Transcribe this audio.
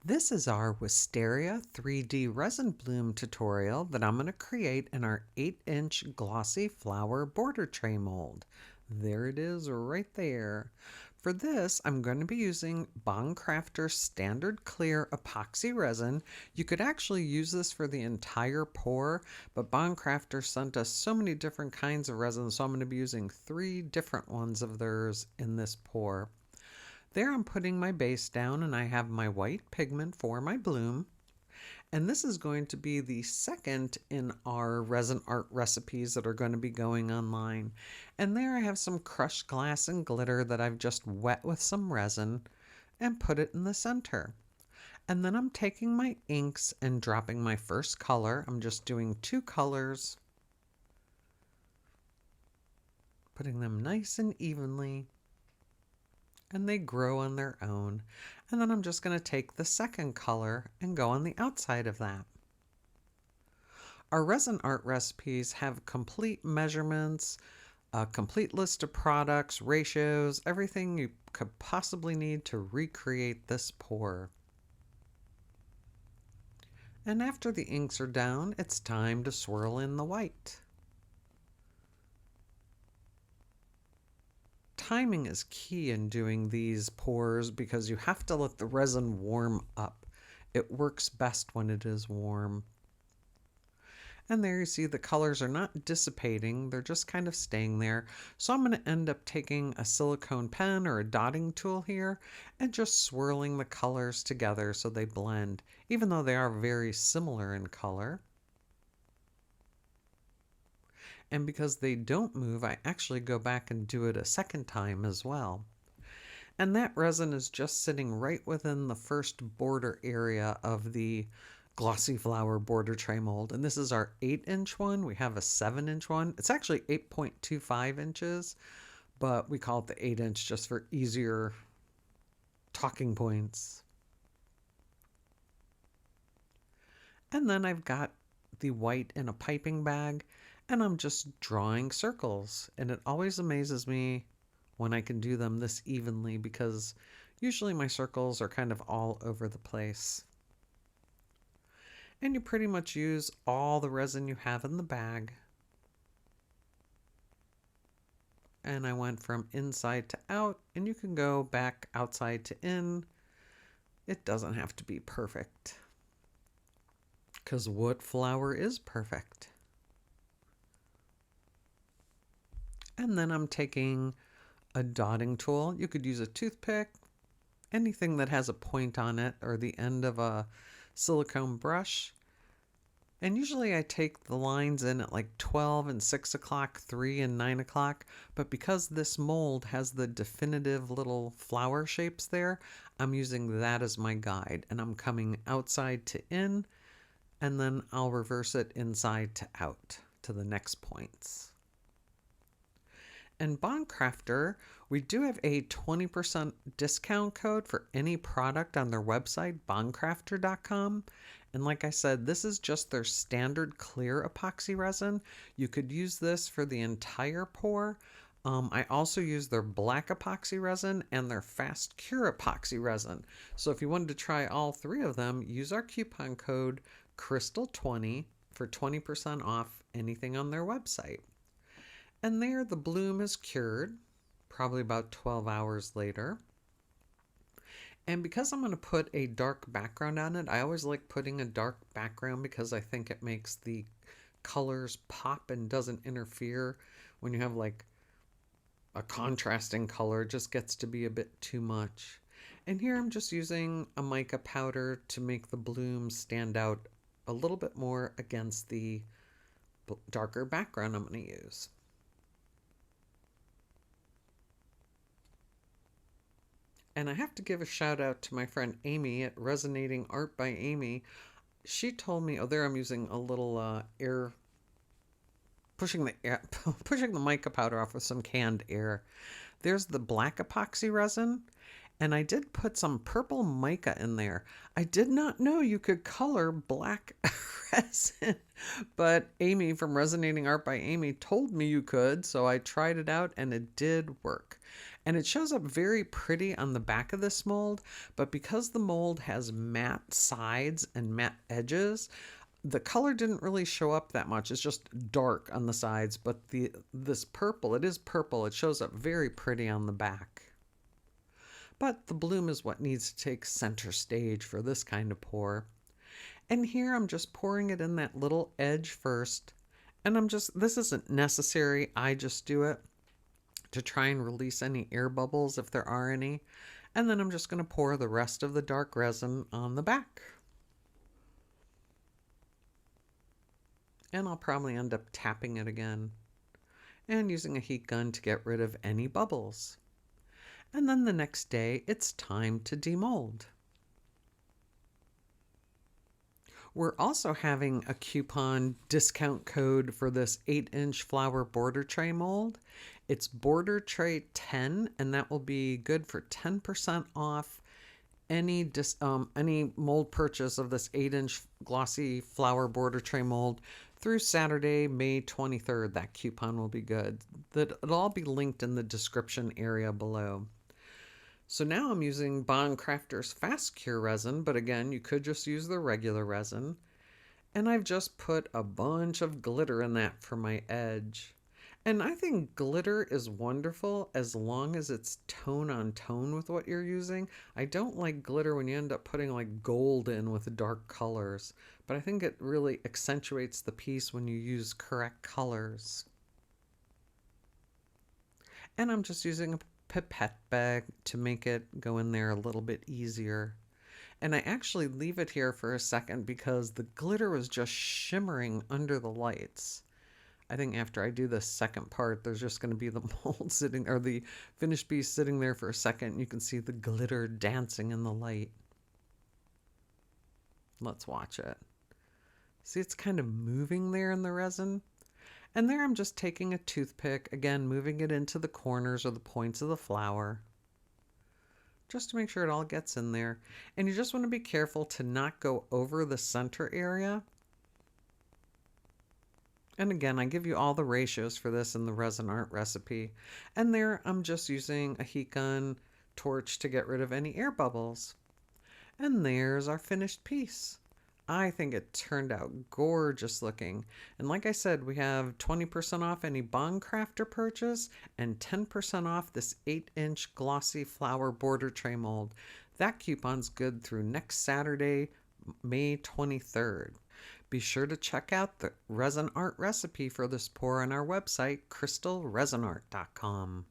This is our Wisteria 3D Resin Bloom tutorial that I'm going to create in our 8-inch glossy flower border tray mold. There it is right there. For this, I'm going to be using Bond Craftor Standard Clear Epoxy Resin. You could actually use this for the entire pour, but Bond Craftor sent us so many different kinds of resin, so I'm going to be using 3 different ones of theirs in this pour. There I'm putting my base down and I have my white pigment for my bloom. And this is going to be the second in our resin art recipes that are going to be going online. And there I have some crushed glass and glitter that I've just wet with some resin and put it in the center. And then I'm taking my inks and dropping my first color. I'm just doing 2 colors, putting them nice and evenly, and they grow on their own. And then I'm just going to take the second color and go on the outside of that. Our resin art recipes have complete measurements, a complete list of products, ratios, everything you could possibly need to recreate this pour. And after the inks are down, it's time to swirl in the white. Timing is key in doing these pours because you have to let the resin warm up. It works best when it is warm. And there you see the colors are not dissipating, they're just kind of staying there. So I'm going to end up taking a silicone pen or a dotting tool here and just swirling the colors together so they blend, even though they are very similar in color. And because they don't move, I actually go back and do it a second time as well. And that resin is just sitting right within the first border area of the glossy flower border tray mold. And this is our 8-inch one. We have a 7-inch one. It's actually 8.25 inches, but we call it the 8-inch just for easier talking points. And then I've got the white in a piping bag, and I'm just drawing circles. And it always amazes me when I can do them this evenly because usually my circles are kind of all over the place. And you pretty much use all the resin you have in the bag. And I went from inside to out, and you can go back outside to in. It doesn't have to be perfect, because what flower is perfect? And then I'm taking a dotting tool. You could use a toothpick, anything that has a point on it, or the end of a silicone brush. And usually I take the lines in at like 12 and 6 o'clock, 3 and 9 o'clock. But because this mold has the definitive little flower shapes there, I'm using that as my guide. And I'm coming outside to in, and then I'll reverse it inside to out to the next points. And Bond Craftor, we do have a 20% discount code for any product on their website, bondcraftor.com. And like I said, this is just their standard clear epoxy resin. You could use this for the entire pour. I also use their black epoxy resin and their fast cure epoxy resin. So if you wanted to try all 3 of them, use our coupon code Crystal20 for 20% off anything on their website. And there the bloom is cured, probably about 12 hours later. And because I'm going to put a dark background on it, I always like putting a dark background because I think it makes the colors pop and doesn't interfere. When you have like a contrasting color, it just gets to be a bit too much. And here I'm just using a mica powder to make the bloom stand out a little bit more against the darker background I'm going to use. And I have to give a shout out to my friend Amy at Resonating Art by Amy. She told me, oh, there I'm using a little air, pushing the mica powder off with some canned air. There's the black epoxy resin, And I did put some purple mica in there. I did not know you could color black resin, but Amy from Resonating Art by Amy told me you could, so I tried it out and it did work. And it shows up very pretty on the back of this mold, but because the mold has matte sides and matte edges, the color didn't really show up that much. It's just dark on the sides, but this purple, it is purple. It shows up very pretty on the back. But the bloom is what needs to take center stage for this kind of pour. And here I'm just pouring it in that little edge first. And this isn't necessary. I just do it to try and release any air bubbles if there are any. And then I'm just going to pour the rest of the dark resin on the back. And I'll probably end up tapping it again and using a heat gun to get rid of any bubbles. And then the next day, it's time to demold. We're also having a coupon discount code for this 8-inch flower border tray mold. It's border tray 10, and that will be good for 10% off any mold purchase of this 8-inch glossy flower border tray mold through Saturday, May 23rd. That coupon will be good. It'll all be linked in the description area below. So now I'm using Bond Craftor's Fast Cure resin, but again, you could just use the regular resin. And I've just put a bunch of glitter in that for my edge. And I think glitter is wonderful as long as it's tone on tone with what you're using. I don't like glitter when you end up putting like gold in with dark colors, but I think it really accentuates the piece when you use correct colors. And I'm just using a pipette bag to make it go in there a little bit easier. And I actually leave it here for a second because the glitter was just shimmering under the lights. I think after I do the second part, there's just going to be the mold sitting, or the finished piece sitting there for a second. You can see the glitter dancing in the light. Let's watch it. See, it's kind of moving there in the resin. And there I'm just taking a toothpick, again, moving it into the corners or the points of the flower, just to make sure it all gets in there. And you just want to be careful to not go over the center area. And again, I give you all the ratios for this in the Resin Art recipe. And there I'm just using a heat gun torch to get rid of any air bubbles. And there's our finished piece. I think it turned out gorgeous looking. And like I said, we have 20% off any Bond Craftor purchase and 10% off this 8-inch glossy flower border tray mold. That coupon's good through next Saturday, May 23rd. Be sure to check out the Resin Art recipe for this pour on our website, crystalresinart.com.